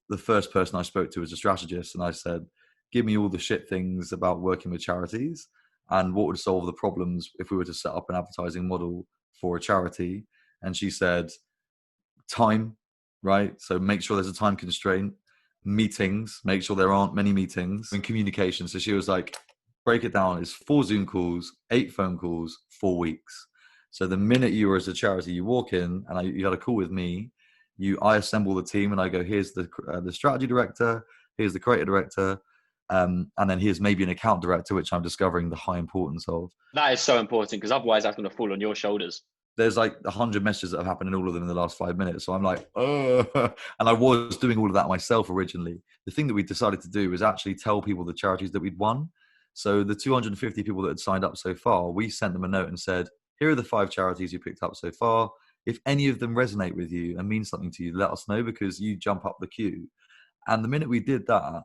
the first person I spoke to was a strategist, and I said, give me all the shit things about working with charities and what would solve the problems if we were to set up an advertising model for a charity. And she said, time, right? So make sure there's a time constraint. Meetings, make sure there aren't many meetings, and communication. So she was like, break it down. It's 4 Zoom calls, 8 phone calls, 4 weeks. So the minute you were as a charity, you walk in and you had a call with me, I assemble the team and I go, here's the strategy director, here's the creative director, and then here's maybe an account director, which I'm discovering the high importance of. That is so important, because otherwise that's going to fall on your shoulders. There's like 100 messages that have happened in all of them in the last 5 minutes. So I'm like, oh, and I was doing all of that myself originally. The thing that we decided to do was actually tell people the charities that we'd won. So the 250 people that had signed up so far, we sent them a note and said, here are the 5 charities you picked up so far. If any of them resonate with you and mean something to you, let us know, because you jump up the queue. And the minute we did that,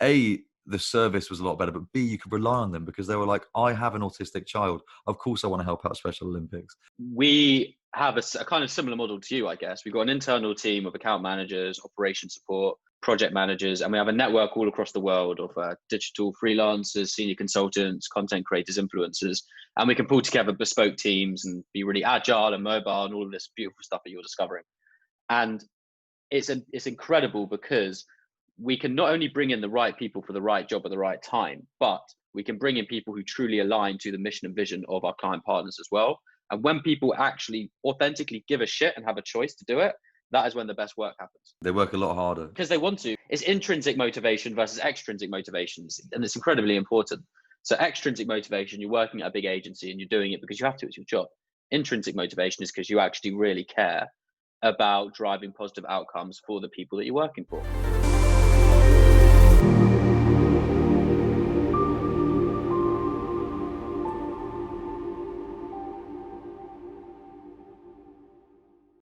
A, the service was a lot better, but B, you could rely on them because they were like, I have an autistic child. Of course I want to help out Special Olympics. We have a kind of similar model to you, I guess. We've got an internal team of account managers, operation support, project managers, and we have a network all across the world of digital freelancers, senior consultants, content creators, influencers, and we can pull together bespoke teams and be really agile and mobile and all of this beautiful stuff that you're discovering. And it's incredible because we can not only bring in the right people for the right job at the right time, but we can bring in people who truly align to the mission and vision of our client partners as well. And when people actually authentically give a shit and have a choice to do it, that is when the best work happens. They work a lot harder. Because they want to. It's intrinsic motivation versus extrinsic motivations. And it's incredibly important. So extrinsic motivation, you're working at a big agency and you're doing it because you have to, it's your job. Intrinsic motivation is because you actually really care about driving positive outcomes for the people that you're working for.